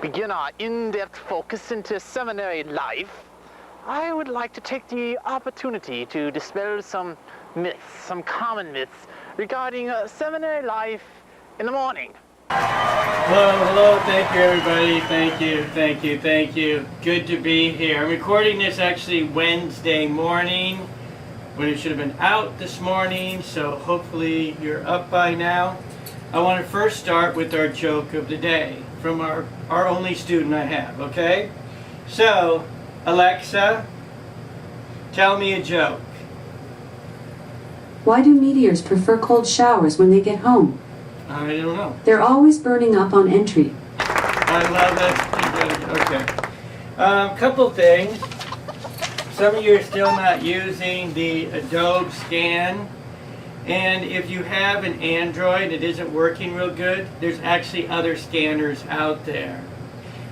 begin our in-depth focus into seminary life, I would like to take the opportunity to dispel some myths, some common myths regarding seminary life in the morning. Hello, thank you everybody, thank you. Good to be here. I'm recording this actually Wednesday morning when it should have been out this morning, so hopefully you're up by now. I want to first start with our joke of the day from our only student I have, okay? So, Alexa, tell me a joke. Why do meteors prefer cold showers when they get home? I don't know. They're always burning up on entry. I love that. Okay. Couple things. Some of you are still not using the Adobe Scan. And if you have an Android that isn't working real good, there's actually other scanners out there.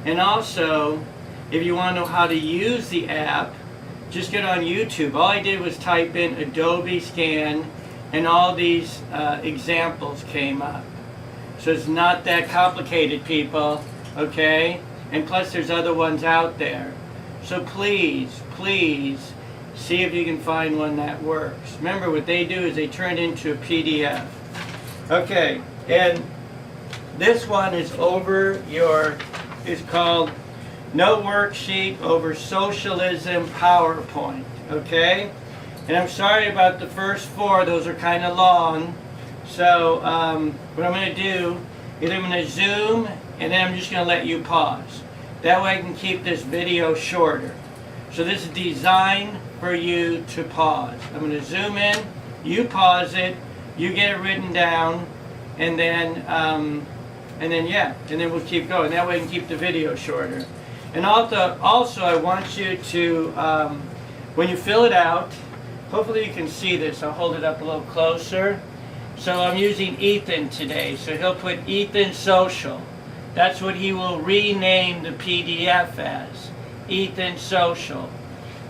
And also, if you want to know how to use the app, just get on YouTube. All I did was type in Adobe Scan and all these examples came up. So it's not that complicated, people, okay? And plus there's other ones out there. So please see if you can find one that works. Remember, what they do is they turn it into a PDF. Okay, and this one is called No Worksheet over Socialism PowerPoint, okay? And I'm sorry about the first four, those are kind of long. So what I'm going to do is I'm going to zoom and then I'm just going to let you pause. That way I can keep this video shorter. So this is designed for you to pause. I'm going to zoom in, you pause it, you get it written down, and then we'll keep going. That way I can keep the video shorter. And also I want you to, when you fill it out, hopefully you can see this. I'll hold it up a little closer. So I'm using Ethan today. So he'll put Ethan Social. That's what he will rename the PDF as. Ethan Social.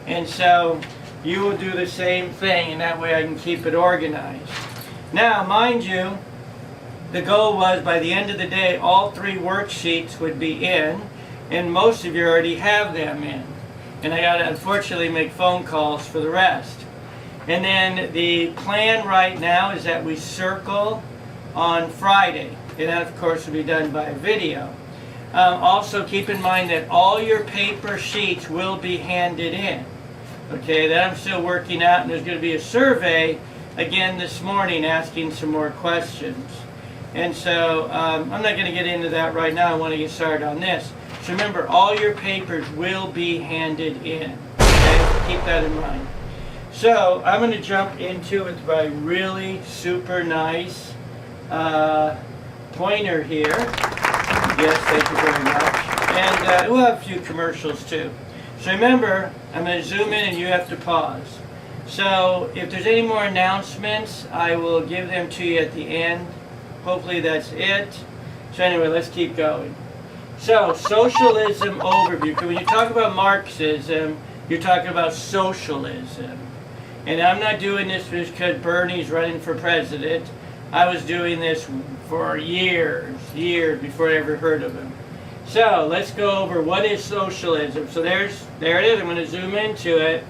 And so you will do the same thing, and that way I can keep it organized. Now, mind you, the goal was by the end of the day, all three worksheets would be in, and most of you already have them in. And I got to unfortunately make phone calls for the rest. And then the plan right now is that we circle on Friday. And that, of course, will be done by video. Also, keep in mind that all your paper sheets will be handed in. Okay, that I'm still working out, and there's going to be a survey again this morning asking some more questions. And so I'm not going to get into that right now. I want to get started on this. So remember, all your papers will be handed in. Okay, so keep that in mind. So I'm going to jump into it by really super nice pointer here. Yes, thank you very much. And we'll have a few commercials too. So remember, I'm going to zoom in and you have to pause. So if there's any more announcements, I will give them to you at the end. Hopefully that's it. So anyway, let's keep going. So, socialism overview. When you talk about Marxism, you're talking about socialism. And I'm not doing this because Bernie's running for president. I was doing this for years before I ever heard of him. So let's go over what is socialism. So there it is. I'm going to zoom into it.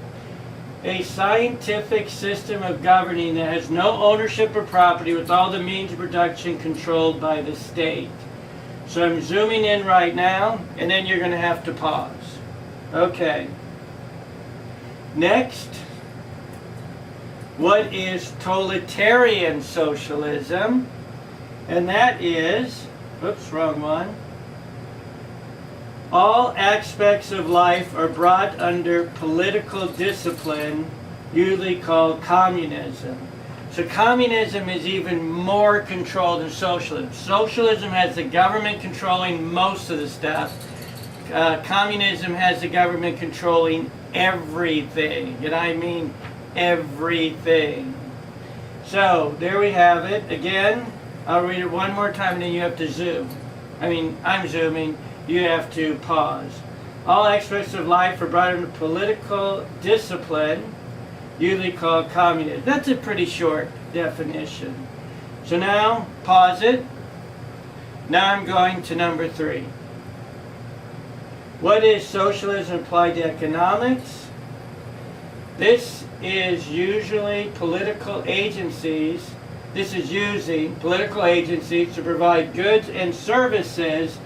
A scientific system of governing that has no ownership of property, with all the means of production controlled by the state. So I'm zooming in right now, and then you're going to have to pause. Okay. Next. What is totalitarian socialism? And that is, oops, wrong one. All aspects of life are brought under political discipline, usually called communism. So communism is even more controlled than socialism. Socialism has the government controlling most of the stuff. Communism has the government controlling everything, and I mean everything. So there we have it. Again, I'll read it one more time and then you have to zoom. I'm zooming. You have to pause. All aspects of life are brought under political discipline, usually called communism. That's a pretty short definition. So now, pause it. Now I'm going to number 3. What is socialism applied to economics? This is usually political agencies. This is using political agencies to provide goods and services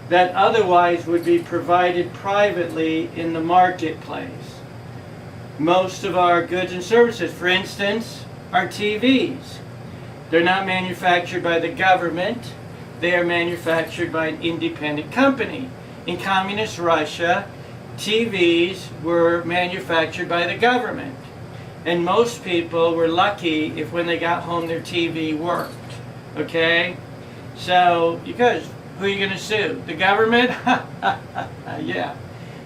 that otherwise would be provided privately in the marketplace. Most of our goods and services, for instance, are TVs. They're not manufactured by the government. They are manufactured by an independent company. In communist Russia, TVs were manufactured by the government. And most people were lucky if when they got home their TV worked. Okay? So, because who are you going to sue? The government? Yeah.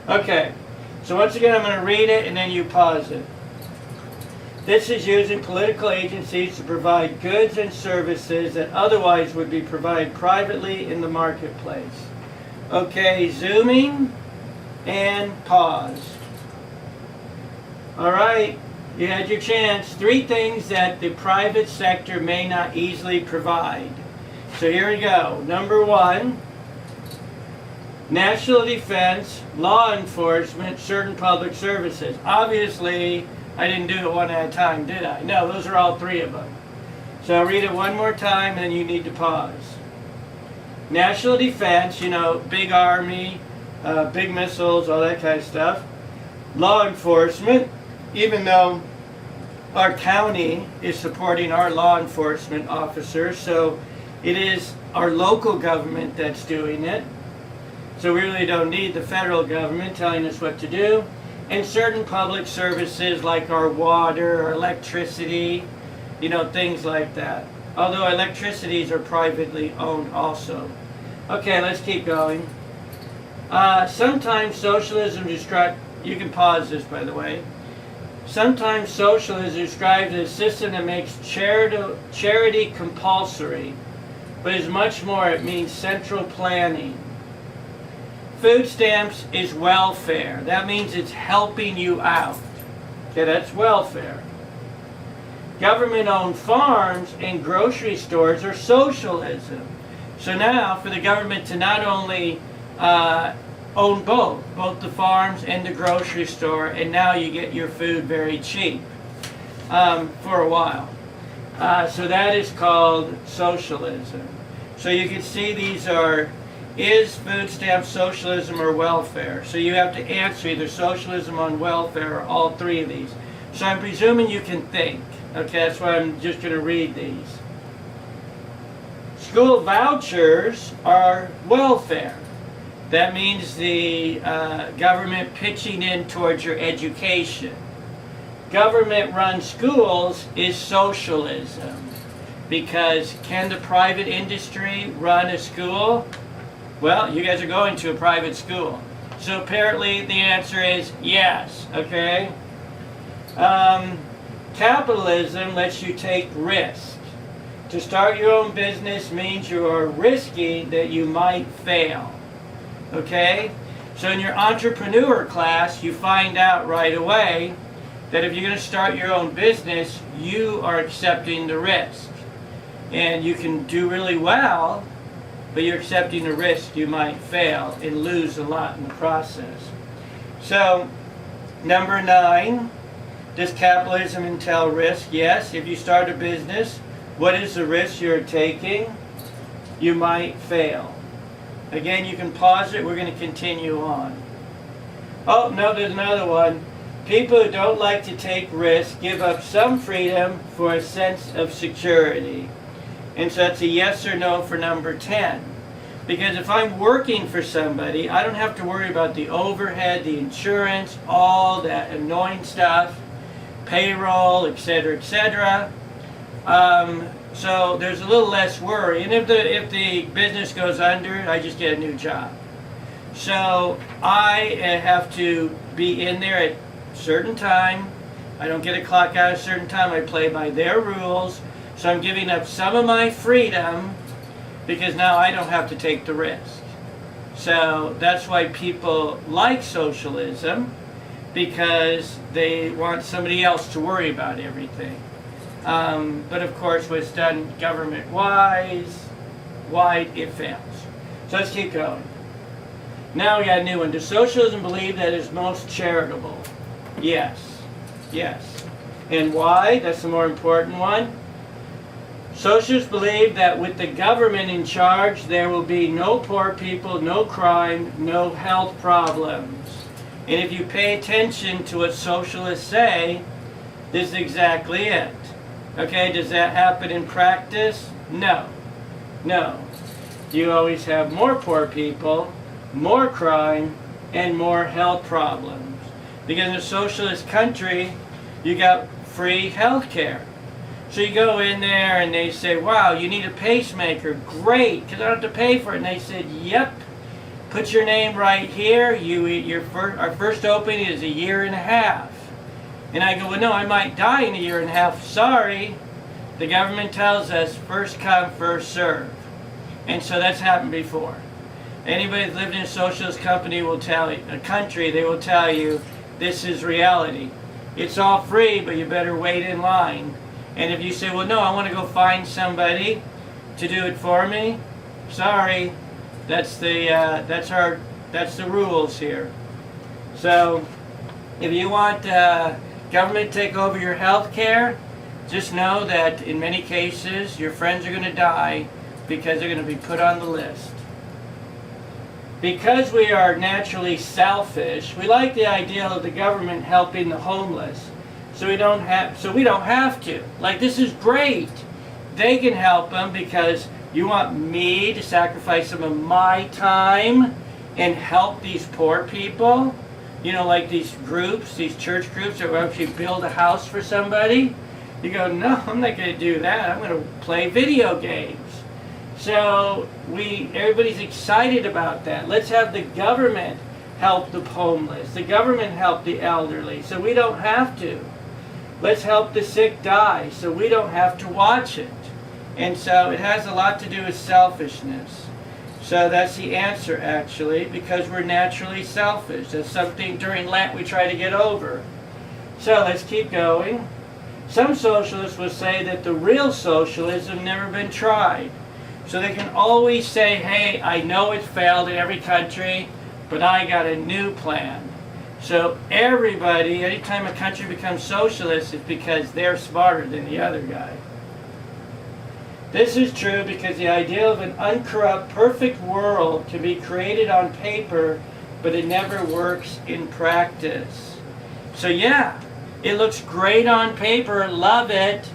Okay. So once again, I'm going to read it and then you pause it. This is using political agencies to provide goods and services that otherwise would be provided privately in the marketplace. Okay, zooming and pause. All right, you had your chance. 3 things that the private sector may not easily provide. So here we go. Number 1, national defense, law enforcement, certain public services. Obviously, I didn't do it one at a time, did I? No, those are all 3 of them. So I'll read it one more time and then you need to pause. National defense, you know, big army, big missiles, all that kind of stuff. Law enforcement, even though our county is supporting our law enforcement officers, so it is our local government that's doing it. So we really don't need the federal government telling us what to do. And certain public services like our water, our electricity, you know, things like that. Although electricities are privately owned also. Okay, let's keep going. Sometimes socialism describes, you can pause this by the way. Sometimes socialism is described as a system that makes charity compulsory, but is much more, it means central planning. Food stamps is welfare. That means it's helping you out. Okay, that's welfare. Government-owned farms and grocery stores are socialism. So now, for the government to not only own both the farms and the grocery store, and now you get your food very cheap for a while. So that is called socialism. So you can see these are, is food stamps socialism or welfare? So you have to answer either socialism on welfare or all 3 of these. So I'm presuming you can think. Okay, that's why I'm just going to read these. School vouchers are welfare. That means the government pitching in towards your education. Government-run schools is socialism. Because can the private industry run a school? Well, you guys are going to a private school. So apparently the answer is yes, okay? Capitalism lets you take risk. To start your own business means you are risking that you might fail, okay? So in your entrepreneur class, you find out right away that if you're going to start your own business, you are accepting the risk. And you can do really well, but you're accepting the risk you might fail and lose a lot in the process. So, number 9, does capitalism entail risk? Yes. If you start a business, what is the risk you're taking? You might fail. Again, you can pause it. We're going to continue on. Oh, no, there's another one. People who don't like to take risks give up some freedom for a sense of security. And so that's a yes or no for number 10. Because if I'm working for somebody, I don't have to worry about the overhead, the insurance, all that annoying stuff, payroll, etc., etc. So there's a little less worry. And if the business goes under, I just get a new job. So I have to be in there at a certain time. I don't get a clock out at a certain time. I play by their rules. So I'm giving up some of my freedom because now I don't have to take the risk. So that's why people like socialism, because they want somebody else to worry about everything. But of course, when it's done government-wide, it fails. So let's keep going. Now we got a new one. Does socialism believe that it's most charitable? Yes. Yes. And why? That's the more important one. Socialists believe that with the government in charge, there will be no poor people, no crime, no health problems. And if you pay attention to what socialists say, this is exactly it. Okay, does that happen in practice? No. No. You always have more poor people, more crime, and more health problems. Because in a socialist country, you got free health care. So you go in there and they say, wow, you need a pacemaker. Great, because I don't have to pay for it. And they said, yep, put your name right here. Our first opening is 1.5 years. And I go, well, no, I might die in 1.5 years. Sorry. The government tells us first come, first serve. And so that's happened before. Anybody that's lived in a socialist country will tell you this is reality. It's all free, but you better wait in line. And if you say, well, no, I want to go find somebody to do it for me, sorry, that's the rules here. So if you want government to take over your health care, just know that in many cases your friends are going to die because they're going to be put on the list. Because we are naturally selfish, we like the idea of the government helping the homeless. So we don't have to. Like, this is great. They can help them because you want me to sacrifice some of my time and help these poor people. You know, like these groups, these church groups that will actually build a house for somebody. You go, no, I'm not going to do that. I'm going to play video games. So everybody's excited about that. Let's have the government help the homeless. The government help the elderly, so we don't have to. Let's help the sick die, so we don't have to watch it. And so it has a lot to do with selfishness. So that's the answer, actually, because we're naturally selfish. That's something during Lent we try to get over. So let's keep going. Some socialists will say that the real socialism never been tried. So they can always say, hey, I know it failed in every country, but I got a new plan. So everybody, anytime a country becomes socialist, it's because they're smarter than the other guy. This is true because the idea of an uncorrupt, perfect world can be created on paper, but it never works in practice. So yeah, it looks great on paper, love it,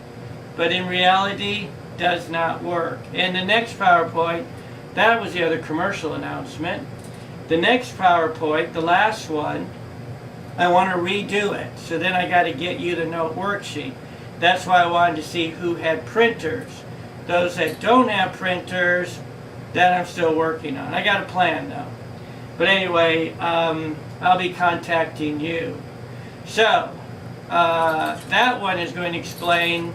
but in reality, does not work. And the next PowerPoint, that was the other commercial announcement. The next PowerPoint, the last one, I want to redo it. So then I got to get you the note worksheet. That's why I wanted to see who had printers. Those that don't have printers, that I'm still working on. I got a plan though. But anyway, I'll be contacting you. So, that one is going to explain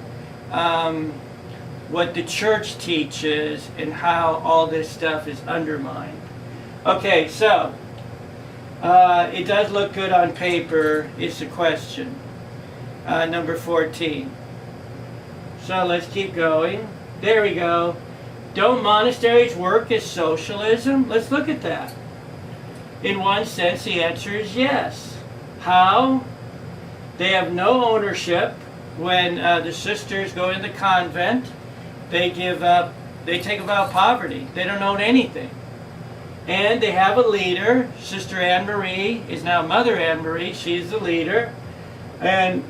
what the church teaches and how all this stuff is undermined. Okay, so it does look good on paper. It's a question. Number 14. So let's keep going. There we go. Don't monasteries work as socialism? Let's look at that. In one sense, the answer is yes. How? They have no ownership. When the sisters go in the convent, they take a vow of poverty. They don't own anything. And they have a leader. Sister Anne Marie is now Mother Anne Marie. She's the leader. And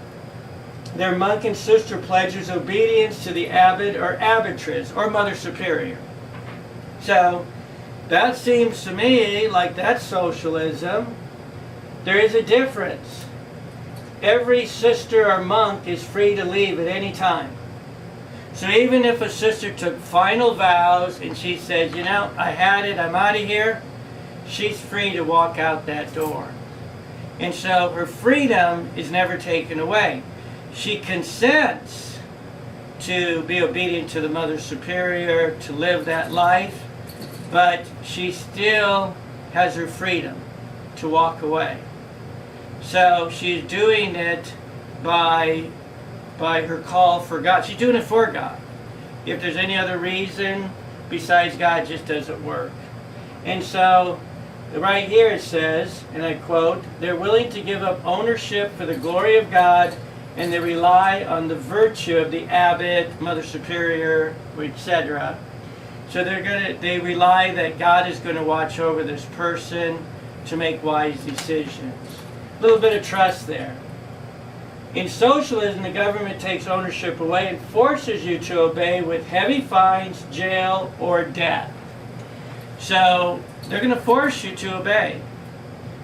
their monk and sister pledges obedience to the abbot or abbotess or Mother Superior. So that seems to me like that's socialism. There is a difference. Every sister or monk is free to leave at any time. So even if a sister took final vows and she says, you know, I had it, I'm out of here, she's free to walk out that door. And so her freedom is never taken away. She consents to be obedient to the Mother Superior, to live that life, but she still has her freedom to walk away. So she's doing it by her call for God. She's doing it for God. If there's any other reason besides God, it just doesn't work. And so right here it says, and I quote, they're willing to give up ownership for the glory of God, and they rely on the virtue of the abbot, Mother Superior, etc. So they rely that God is going to watch over this person to make wise decisions. A little bit of trust there. In socialism, the government takes ownership away and forces you to obey with heavy fines, jail, or death. So they're going to force you to obey,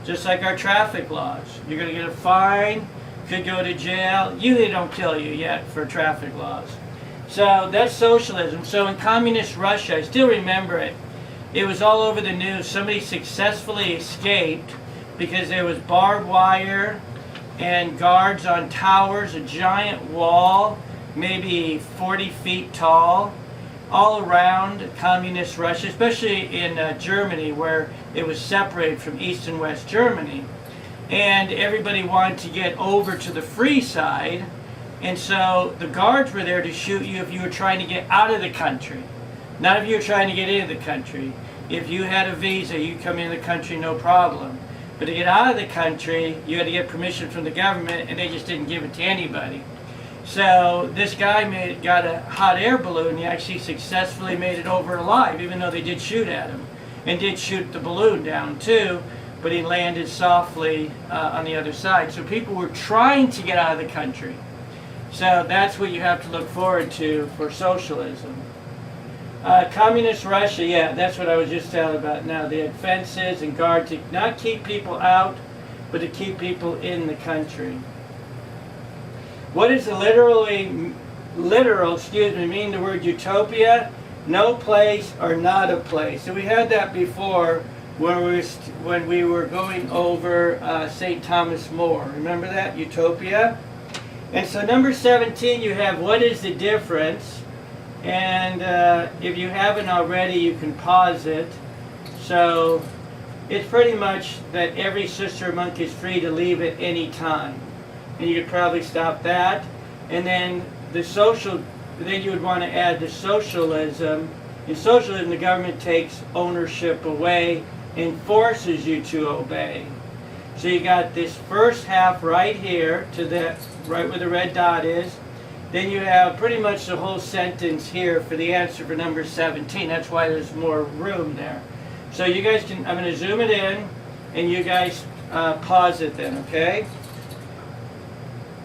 just like our traffic laws. You're going to get a fine, could go to jail. Usually they don't kill you yet for traffic laws. So that's socialism. So in communist Russia, I still remember it. It was all over the news. Somebody successfully escaped because there was barbed wire and guards on towers, a giant wall, maybe 40 feet tall, all around communist Russia, especially in Germany, where it was separated from East and West Germany. And everybody wanted to get over to the free side, and so the guards were there to shoot you if you were trying to get out of the country. Not if you were trying to get into the country. If you had a visa, you come into the country, no problem. But to get out of the country, you had to get permission from the government, and they just didn't give it to anybody. So this guy got a hot air balloon. He actually successfully made it over alive, even though they did shoot at him. And did shoot the balloon down too, but he landed softly on the other side. So people were trying to get out of the country. So that's what you have to look forward to for socialism. Communist Russia, yeah, that's what I was just telling about now. They had fences and guards to not keep people out, but to keep people in the country. What does the literal mean the word utopia? No place or not a place. So we had that before when we were going over St. Thomas More. Remember that? Utopia? And so number 17, you have what is the difference? And if you haven't already, you can pause it. So it's pretty much that every sister monk is free to leave at any time. And you could probably stop that. And then then you would want to add the socialism. In socialism, the government takes ownership away and forces you to obey. So you got this first half right here, right where the red dot is. Then you have pretty much the whole sentence here for the answer for number 17. That's why there's more room there. So you guys I'm going to zoom it in, and you guys pause it then, okay?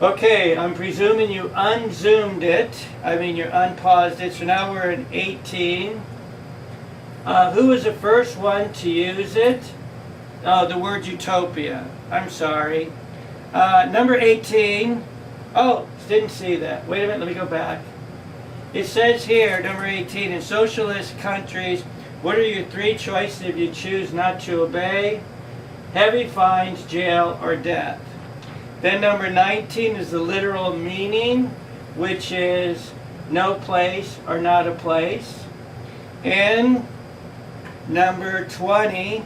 Okay, I'm presuming you unzoomed it. You unpaused it. So now we're in 18. Who was the first one to use it? Oh, the word utopia. I'm sorry. Number 18. Oh, didn't see that. Wait a minute, let me go back. It says here, number 18, in socialist countries, what are your three choices if you choose not to obey? Heavy fines, jail, or death. Then number 19 is the literal meaning, which is no place or not a place. And number 20,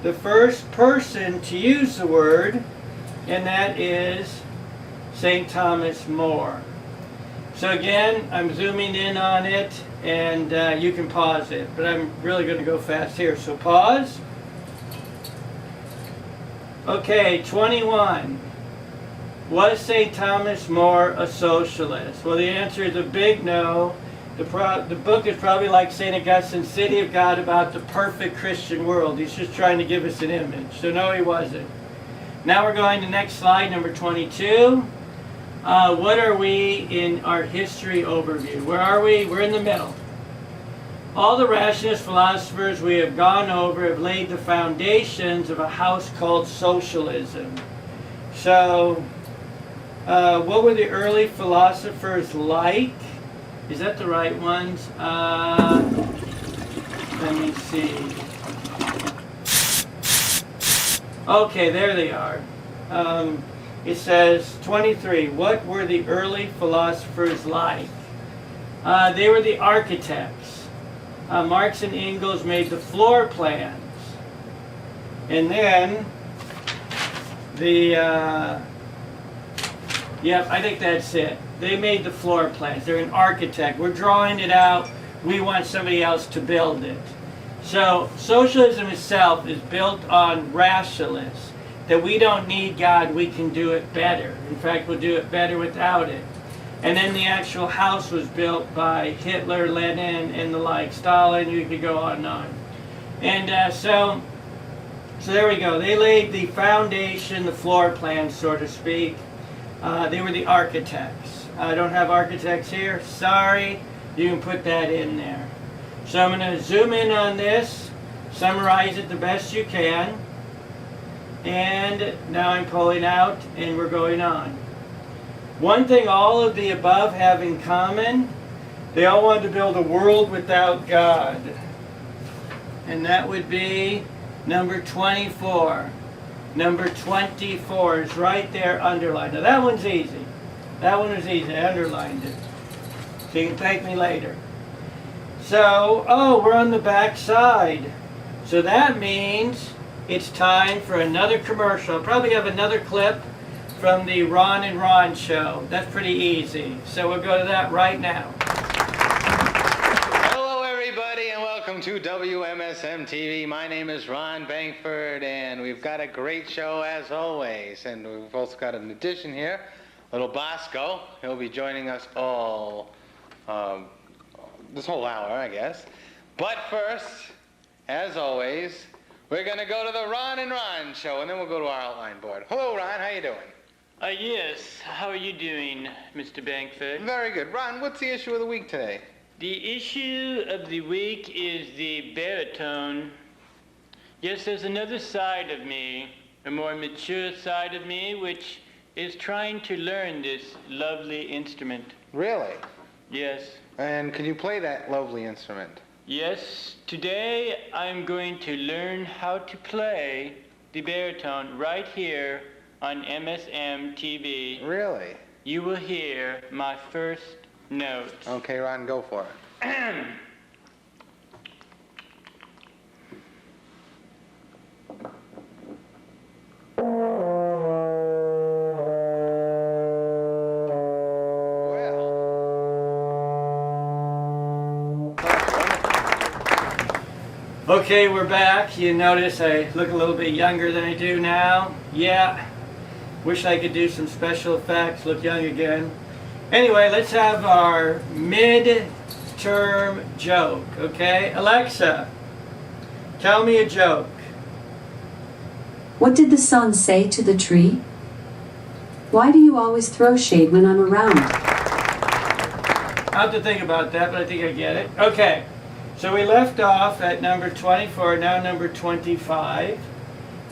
the first person to use the word, and that is St. Thomas More. So again, I'm zooming in on it, and you can pause it, but I'm really going to go fast here. So pause. Okay, 21. Was St. Thomas More a socialist? Well, the answer is a big no. The book is probably like St. Augustine's City of God about the perfect Christian world. He's just trying to give us an image. So no, he wasn't. Now we're going to next slide, number 22. What are we in our history overview? Where are we? We're in the middle. All the rationalist philosophers we have gone over have laid the foundations of a house called socialism. So, what were the early philosophers like? Is that the right ones? Let me see. Okay, there they are. It says 23. What were the early philosophers like? They were the architects. Marx and Engels made the floor plans. And then yep, I think that's it. They made the floor plans. They're an architect. We're drawing it out. We want somebody else to build it. So socialism itself is built on rationalists, that we don't need God, we can do it better. In fact, we'll do it better without it. And then the actual house was built by Hitler, Lenin, and the like, Stalin, you could go on and on. And so there we go. They laid the foundation, the floor plan, so to speak. They were the architects. I don't have architects here. Sorry, you can put that in there. So I'm going to zoom in on this, summarize it the best you can. And now I'm pulling out and we're going on. One thing all of the above have in common, they all wanted to build a world without God. And that would be number 24. Number 24 is right there underlined. Now that one's easy. That one was easy. I underlined it. So you can thank me later. So, we're on the back side. So that means it's time for another commercial. I'll probably have another clip from the Ron and Ron show. That's pretty easy. So we'll go to that right now. Hello everybody and welcome to WMSM TV. My name is Ron Bankford and we've got a great show as always. And we've also got an addition here, little Bosco. He'll be joining us all this whole hour, I guess. But first, as always, we're going to go to the Ron and Ron show, and then we'll go to our outline board. Hello, Ron. How you doing? Yes. How are you doing, Mr. Bankford? Very good. Ron, what's the issue of the week today? The issue of the week is the baritone. Yes, there's another side of me, a more mature side of me, which is trying to learn this lovely instrument. Really? Yes. And can you play that lovely instrument? Yes. Today I'm going to learn how to play the baritone right here on MSM TV. Really? You will hear my first note. Okay, Ron, go for it. Okay, we're back. You notice I look a little bit younger than I do now. Yeah, wish I could do some special effects, look young again. Anyway, let's have our mid-term joke, okay? Alexa, tell me a joke. What did the sun say to the tree? Why do you always throw shade when I'm around? I'll have to think about that, but I think I get it. Okay, so we left off at number 24, now number 25.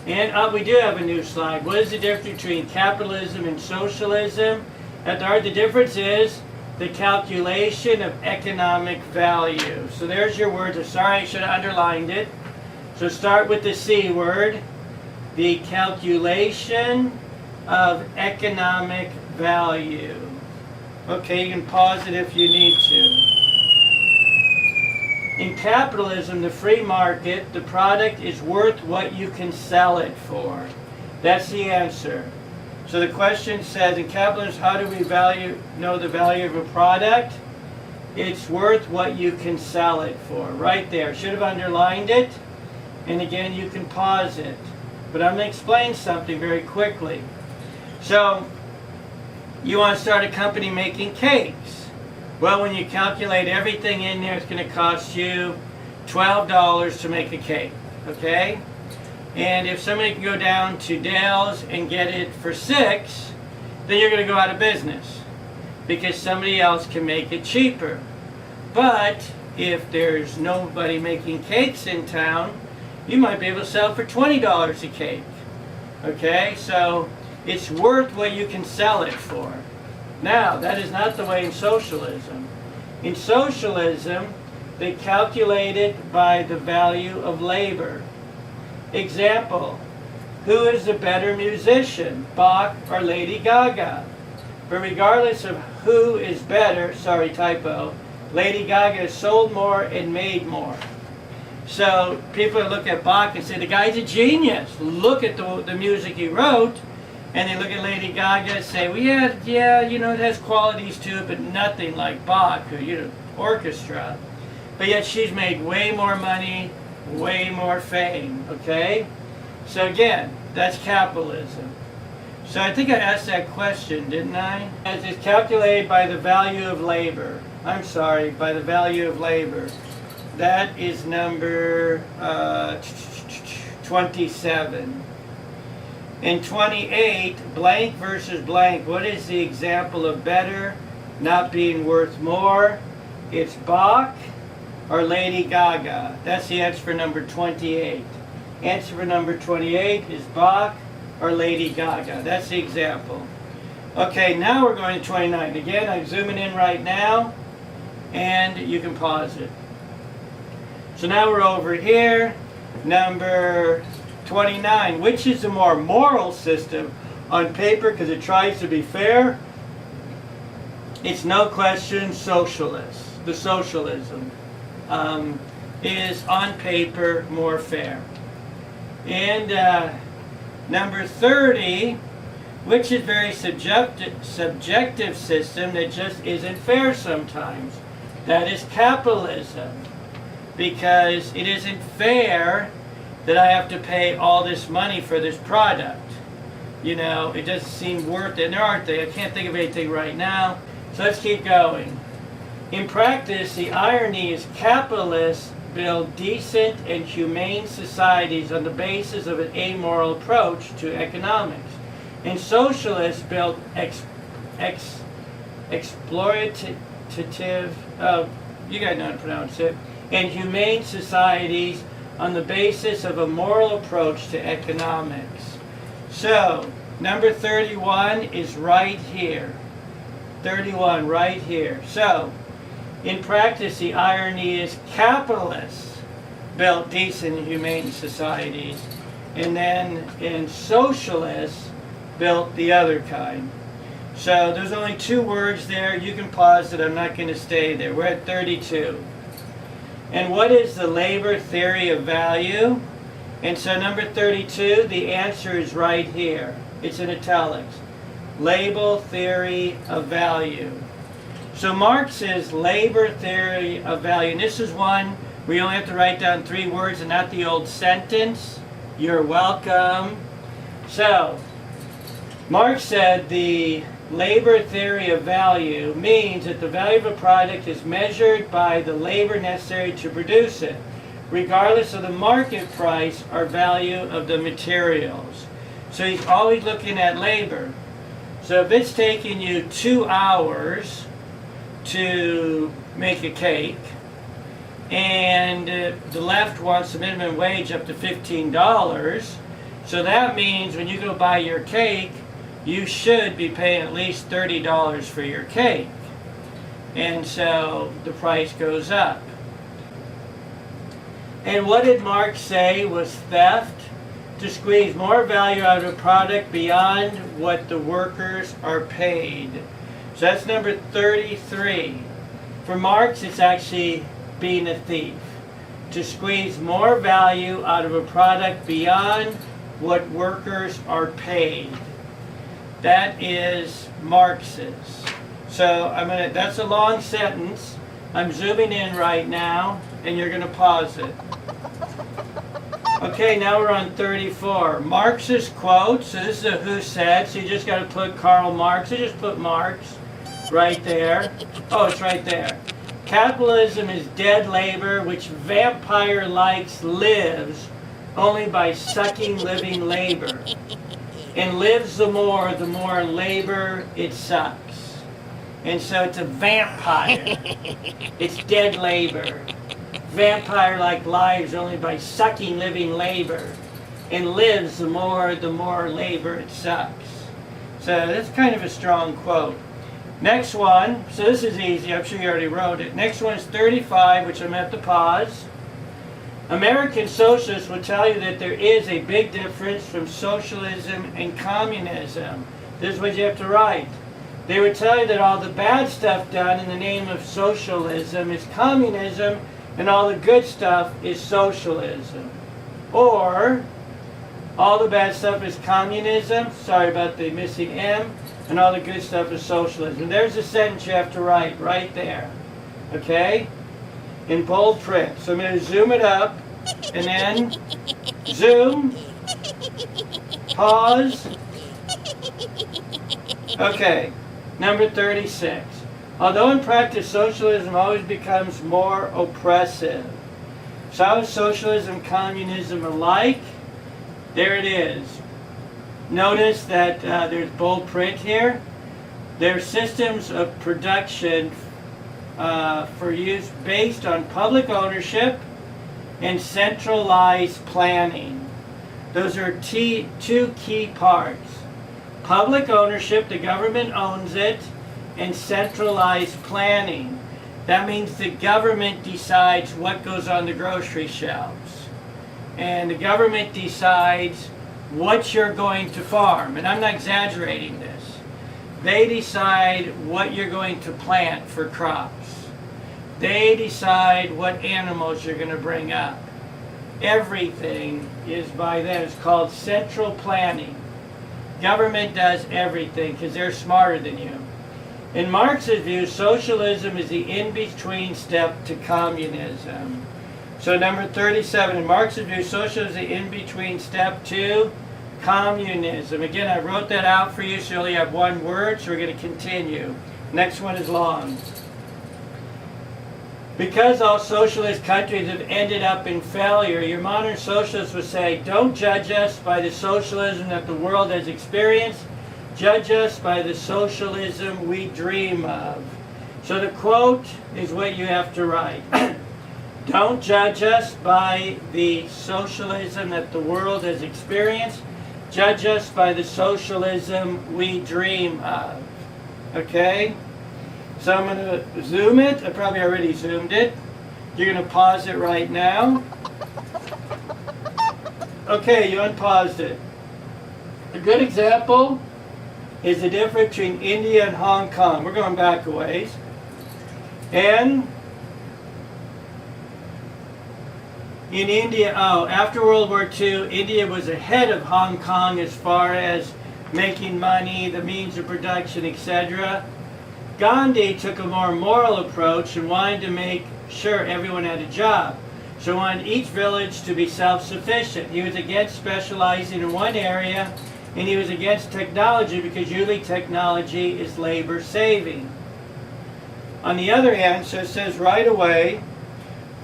And we do have a new slide. What is the difference between capitalism and socialism? At the heart, the difference is the calculation of economic value. So there's your words. I'm sorry, I should have underlined it. So start with the C word. The calculation of economic value. Okay, you can pause it if you need to. In capitalism, the free market, the product is worth what you can sell it for. That's the answer. So the question says, in capitalism, how do we know the value of a product? It's worth what you can sell it for. Right there. Should have underlined it. And again, you can pause it. But I'm going to explain something very quickly. So, you want to start a company making cakes. Well, when you calculate everything in there, it's going to cost you $12 to make a cake. Okay? And if somebody can go down to Dale's and get it for $6, then you're going to go out of business. Because somebody else can make it cheaper. But if there's nobody making cakes in town, you might be able to sell for $20 a cake. Okay? So, it's worth what you can sell it for. Now, that is not the way in socialism. In socialism, they calculate it by the value of labor. Example, who is the better musician, Bach or Lady Gaga? But regardless of who is better, sorry, typo, Lady Gaga has sold more and made more. So people look at Bach and say, the guy's a genius. Look at the music he wrote. And they look at Lady Gaga and say, well, yeah, you know, it has qualities to it, but nothing like Bach or, orchestra. But yet she's made way more money, way more fame, okay? So again, that's capitalism. So I think I asked that question, didn't I? As is calculated by the value of labor. I'm sorry, by the value of labor. That is number 27. In 28, blank versus blank, what is the example of better not being worth more? It's Bach or Lady Gaga. That's the answer for number 28. Answer for number 28 is Bach or Lady Gaga. That's the example. Okay, now we're going to 29. Again, I'm zooming in right now, and you can pause it. So now we're over here, number 29. Which is the more moral system on paper because it tries to be fair? It's no question socialist. The socialism is on paper more fair. And number 30, which is very subjective system that just isn't fair sometimes. That is capitalism. Because it isn't fair that I have to pay all this money for this product. You know, it doesn't seem worth it. And there aren't they? I can't think of anything right now. So let's keep going. In practice, the irony is capitalists build decent and humane societies on the basis of an amoral approach to economics. And socialists build exploitative, you guys know how to pronounce it, and humane societies on the basis of a moral approach to economics. So, number 31 is right here. 31 right here. So, in practice, the irony is capitalists built decent and humane societies, and then in socialists built the other kind. So there's only two words there. You can pause it. I'm not going to stay there. We're at 32. And what is the labor theory of value? And so number 32, the answer is right here. It's in italics. Labor theory of value. So Marx's labor theory of value, and this is one where you only have to write down 3 words and not the old sentence. You're welcome. So, Marx said the labor theory of value means that the value of a product is measured by the labor necessary to produce it, regardless of the market price or value of the materials. So he's always looking at labor. So if it's taking you 2 hours to make a cake, and the left wants the minimum wage up to $15, so that means when you go buy your cake, you should be paying at least $30 for your cake. And so the price goes up. And what did Marx say was theft? To squeeze more value out of a product beyond what the workers are paid. So that's number 33. For Marx, it's actually being a thief. To squeeze more value out of a product beyond what workers are paid. That is Marx's. So that's a long sentence. I'm zooming in right now, and you're going to pause it. Okay, now we're on 34. Marx's quote. So this is a who said, so you just got to put Karl Marx. So just put Marx right there. Oh, it's right there. Capitalism is dead labor, which vampire-like lives only by sucking living labor. And lives the more labor it sucks. And so it's a vampire. It's dead labor. Vampire-like lives only by sucking living labor. And lives the more labor it sucks. So that's kind of a strong quote. Next one, so this is easy, I'm sure you already wrote it. Next one is 35, which I'm at the pause. American socialists will tell you that there is a big difference from socialism and communism. This is what you have to write. They would tell you that all the bad stuff done in the name of socialism is communism, and all the good stuff is socialism. Or, all the bad stuff is communism, sorry about the missing M, and all the good stuff is socialism. There's a sentence you have to write right there. Okay? In bold print. So I'm going to zoom it up and then zoom, pause. Okay, number 36. Although in practice socialism always becomes more oppressive. So how is socialism and communism alike? There it is. Notice that there's bold print here. They're systems of production for use based on public ownership and centralized planning. Those are two key parts. Public ownership, the government owns it, and centralized planning. That means the government decides what goes on the grocery shelves. And the government decides what you're going to farm. And I'm not exaggerating this. They decide what you're going to plant for crops. They decide what animals you're going to bring up. Everything is by them. It's called central planning. Government does everything because they're smarter than you. In Marx's view, socialism is the in-between step to communism. So number 37, in Marx's view, socialism is the in-between step to communism. Again, I wrote that out for you, so you only have one word, so we're going to continue. Next one is long. Because all socialist countries have ended up in failure, your modern socialists would say, don't judge us by the socialism that the world has experienced. Judge us by the socialism we dream of. So the quote is what you have to write. Don't judge us by the socialism that the world has experienced. Judge us by the socialism we dream of. Okay? So I'm going to zoom it. I probably already zoomed it. You're going to pause it right now. Okay, you unpaused it. A good example is the difference between India and Hong Kong. We're going back a ways. And in India, after World War II, India was ahead of Hong Kong as far as making money, the means of production, etc. Gandhi took a more moral approach and wanted to make sure everyone had a job. So he wanted each village to be self-sufficient. He was against specializing in one area, and he was against technology because usually technology is labor saving. On the other hand, so it says right away,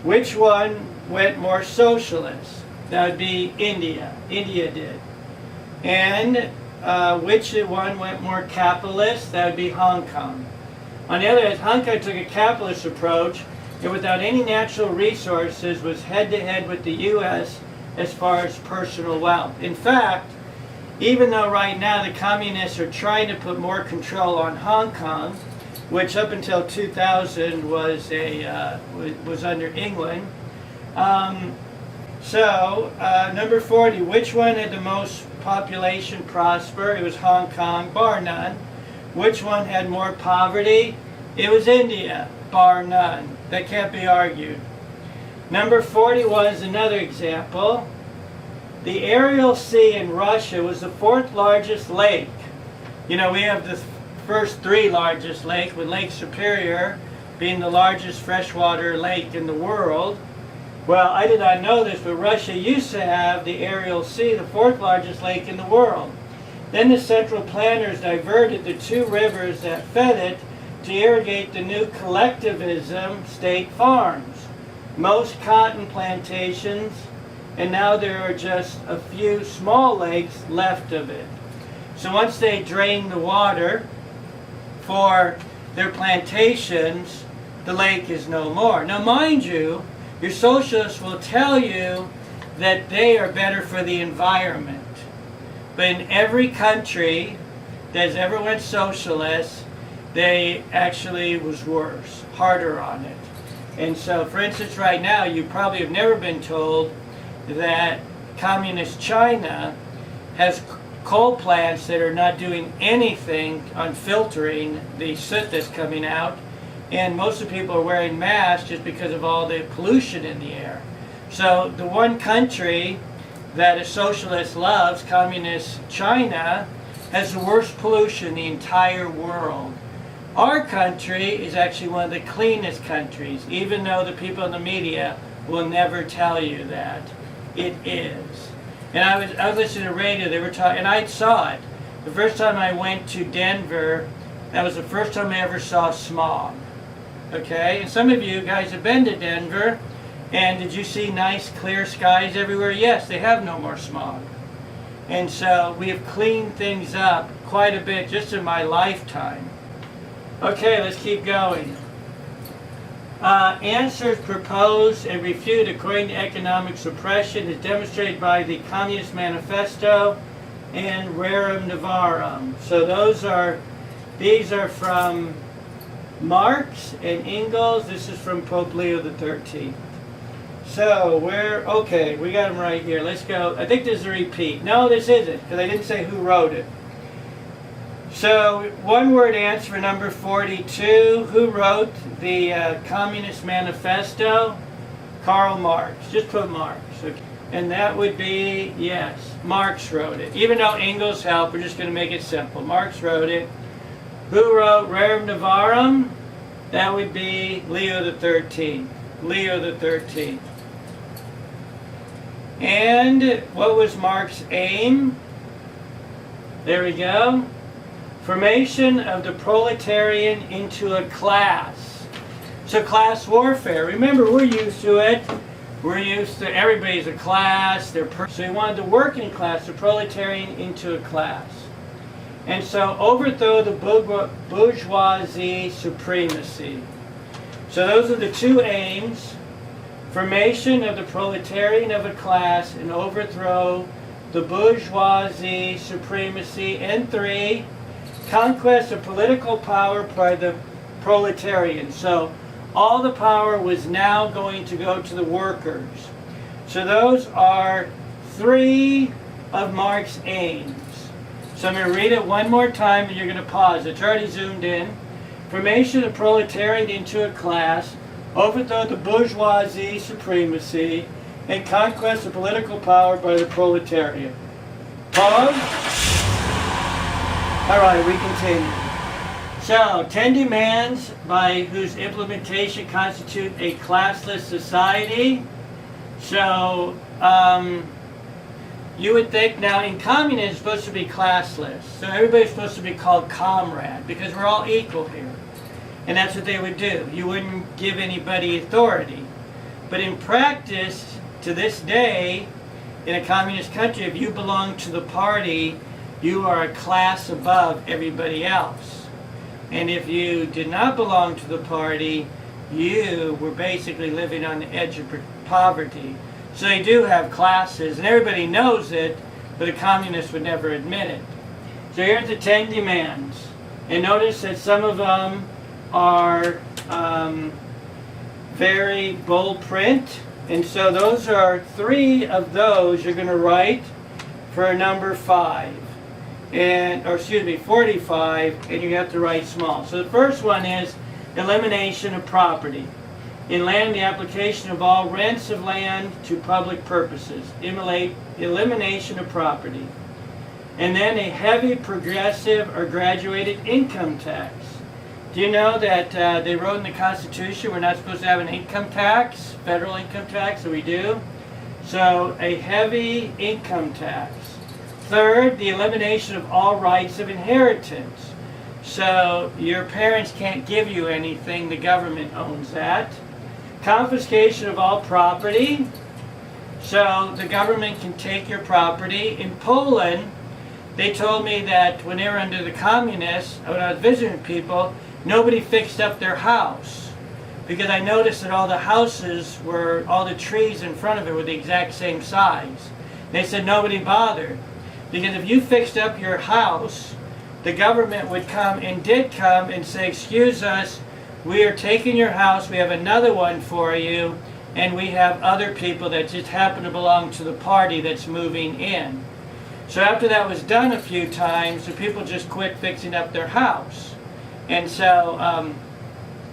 which one went more socialist? That would be India. India did. And which one went more capitalist? That would be Hong Kong. On the other hand, Hong Kong took a capitalist approach and without any natural resources was head-to-head with the U.S. as far as personal wealth. In fact, even though right now the communists are trying to put more control on Hong Kong, which up until 2000 was under England. Number 40, which one had the most population prosper? It was Hong Kong, bar none. Which one had more poverty? It was India, bar none. That can't be argued. Number 41 is another example. The Aral Sea in Russia was the 4th largest lake. You know, we have the first 3 largest lakes, with Lake Superior being the largest freshwater lake in the world. Well, I did not know this, but Russia used to have the Aral Sea, the 4th largest lake in the world. Then the central planners diverted the 2 rivers that fed it to irrigate the new collectivism state farms. Most cotton plantations, and now there are just a few small lakes left of it. So once they drain the water for their plantations, the lake is no more. Now mind you, your socialists will tell you that they are better for the environment. But in every country that has ever went socialist, they actually was worse, harder on it. And so, for instance, right now, you probably have never been told that communist China has coal plants that are not doing anything on filtering the soot that's coming out, and most of the people are wearing masks just because of all the pollution in the air. So the one country that a socialist loves, communist China, has the worst pollution in the entire world. Our country is actually one of the cleanest countries, even though the people in the media will never tell you that. It is. And I was listening to radio, they were talking, and I saw it. The first time I went to Denver, that was the first time I ever saw smog. Okay, and some of you guys have been to Denver, and did you see nice clear skies everywhere? Yes, they have no more smog. And so we have cleaned things up quite a bit just in my lifetime. Okay, let's keep going. Answers proposed and refuted according to economic suppression is demonstrated by the Communist Manifesto and Rerum Novarum. So these are from Marx and Engels. This is from Pope Leo XIII. So okay, we got them right here. Let's go. I think this is a repeat. No, this isn't, because I didn't say who wrote it. So, one word answer for number 42. Who wrote the Communist Manifesto? Karl Marx. Just put Marx. Okay. And that would be, yes, Marx wrote it. Even though Engels helped, we're just going to make it simple. Marx wrote it. Who wrote Rerum Novarum? That would be Leo XIII. Leo XIII. And what was Marx's aim? There we go. Formation of the proletarian into a class. So class warfare. Remember, we're used to it. We're used to everybody's a class. So we wanted the working class, the proletarian, into a class. And so overthrow the bourgeoisie supremacy. So those are the two aims. Formation of the proletarian of a class and overthrow the bourgeoisie supremacy. And 3, conquest of political power by the proletarian. So all the power was now going to go to the workers. So those are 3 of Marx's aims. So I'm going to read it one more time and you're going to pause. It's already zoomed in. Formation of proletarian into a class, overthrow the bourgeoisie supremacy, and conquest of political power by the proletariat. Pause. All right, we continue. So, 10 demands by whose implementation constitute a classless society. So, you would think now in communism it's supposed to be classless. So everybody's supposed to be called comrade because we're all equal here. And that's what they would do. You wouldn't give anybody authority. But in practice, to this day, in a communist country, if you belong to the party, you are a class above everybody else. And if you did not belong to the party, you were basically living on the edge of poverty. So they do have classes, and everybody knows it, but the communists would never admit it. So here's the 10 demands. And notice that some of them are very bold print. And so those are 3 of those you're going to write for number 5. 45, and you have to write small. So the first one is elimination of property. In land, the application of all rents of land to public purposes. Elimination of property. And then a heavy progressive or graduated income tax. Do you know that they wrote in the Constitution we're not supposed to have an income tax, federal income tax, so we do. So a heavy income tax. Third, the elimination of all rights of inheritance. So your parents can't give you anything, the government owns that. Confiscation of all property. So the government can take your property. In Poland, they told me that when they were under the communists, when I was visiting people, nobody fixed up their house. Because I noticed that all the houses were, all the trees in front of it were the exact same size. They said nobody bothered. Because if you fixed up your house, the government would come and did come and say, excuse us, we are taking your house, we have another one for you, and we have other people that just happen to belong to the party that's moving in. So after that was done a few times, the people just quit fixing up their house. And so, and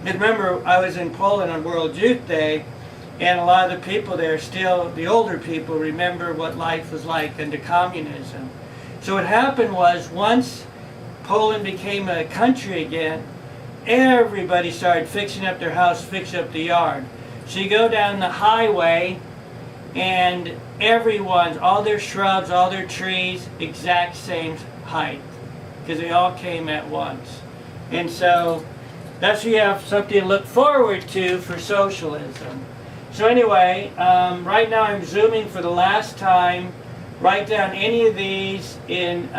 remember, I was in Poland on World Youth Day, and a lot of the people there still, the older people, remember what life was like under communism. So what happened was, once Poland became a country again, everybody started fixing up their house, fixing up the yard. So you go down the highway and everyone's, all their shrubs, all their trees, exact same height, because they all came at once. And so that's where you have something to look forward to for socialism. So anyway, right now I'm zooming for the last time. Write down any of these in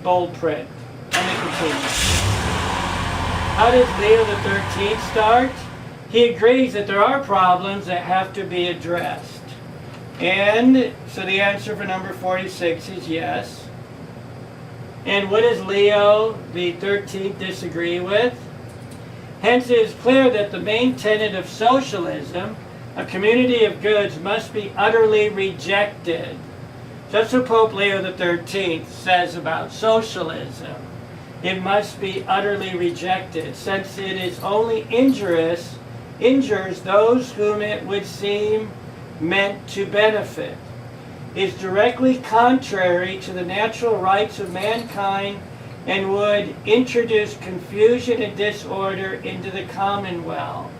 bold print. Let me continue. How does Leo the 13th start? He agrees that there are problems that have to be addressed. And so the answer for number 46 is yes. And what does Leo the 13th disagree with? Hence it is clear that the main tenet of socialism, a community of goods, must be utterly rejected. That's what Pope Leo the 13th says about socialism. It must be utterly rejected, since it is only injures those whom it would seem meant to benefit. It is directly contrary to the natural rights of mankind and would introduce confusion and disorder into the commonwealth.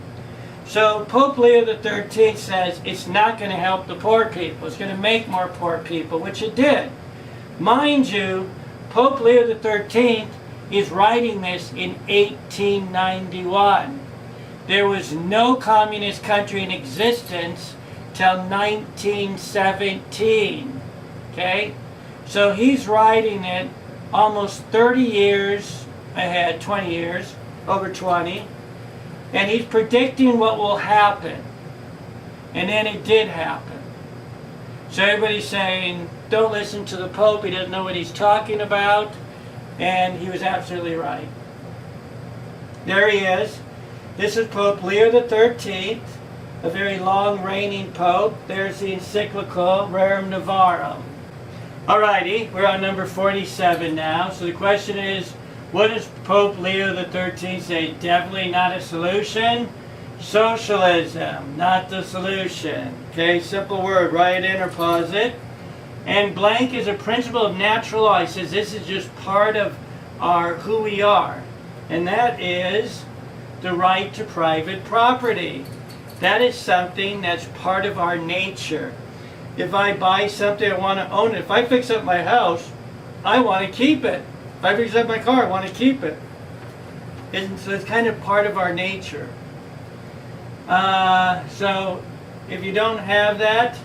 So Pope Leo the 13th says it's not going to help the poor people. It's going to make more poor people, which it did. Mind you, Pope Leo the 13th is writing this in 1891. There was no communist country in existence till 1917. Okay? So he's writing it almost 30 years ahead, 20 years, over 20. And he's predicting what will happen. And then it did happen. So everybody's saying, don't listen to the Pope, he doesn't know what he's talking about. And he was absolutely right. There he is. This is Pope Leo the 13th, a very long reigning Pope. There's the encyclical Rerum Novarum. Alrighty, we're on number 47 now. So the question is, what does Pope Leo the 13th say? Definitely not a solution. Socialism, not the solution. Okay, simple word. Write it in or pause it. And blank is a principle of natural law. He says this is just part of who we are. And that is the right to private property. That is something that's part of our nature. If I buy something, I want to own it. If I fix up my house, I want to keep it. If I fix up my car, I want to keep it. And so it's kind of part of our nature. So if you don't have that,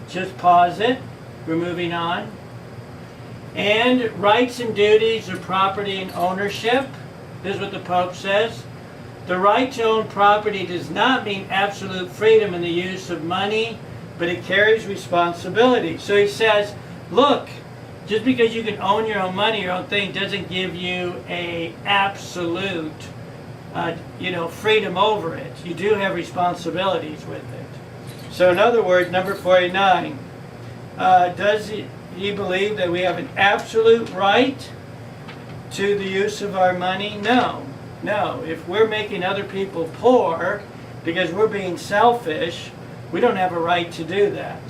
just pause it. We're moving on. And rights and duties of property and ownership. This is what the Pope says. The right to own property does not mean absolute freedom in the use of money, but it carries responsibility. So he says, look, just because you can own your own money, your own thing, doesn't give you a absolute, freedom over it. You do have responsibilities with it. So in other words, number 49, does he believe that we have an absolute right to the use of our money? No. No. If we're making other people poor because we're being selfish, we don't have a right to do that.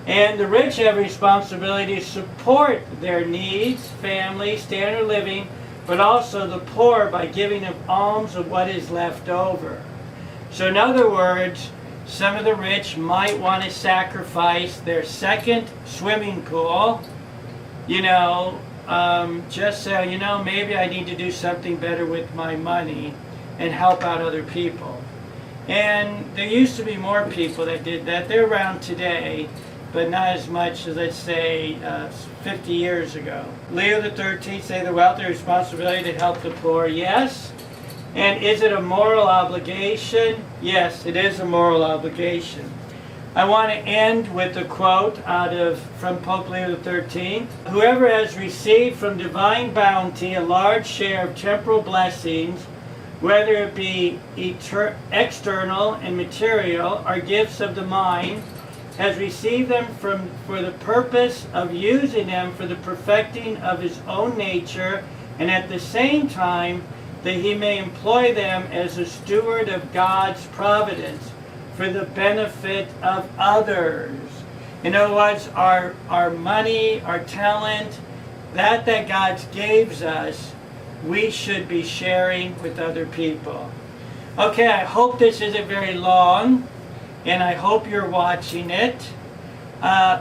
And the rich have a responsibility to support their needs, family, standard of living, but also the poor by giving them alms of what is left over. So in other words, some of the rich might want to sacrifice their second swimming pool, just so, maybe I need to do something better with my money and help out other people. And there used to be more people that did that. They're around today, but not as much as, let's say, 50 years ago. Leo the 13th say the wealthy responsibility to help the poor. Yes. And is it a moral obligation? Yes, it is a moral obligation. I want to end with a quote from Pope Leo XIII. Whoever has received from divine bounty a large share of temporal blessings, whether it be external and material or gifts of the mind, has received them for the purpose of using them for the perfecting of his own nature, and at the same time that he may employ them as a steward of God's providence for the benefit of others. In other words, our money, our talent, that God gives us, we should be sharing with other people. Okay, I hope this isn't very long, and I hope you're watching it.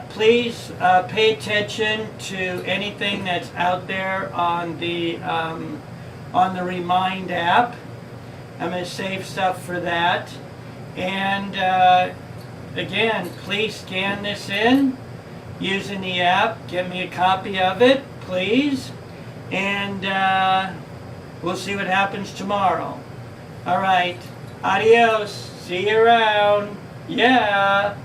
Please pay attention to anything that's out there on the Remind app. I'm going to save stuff for that. And again, please scan this in using the app. Get me a copy of it, please. And we'll see what happens tomorrow. All right. Adios. See you around. Yeah.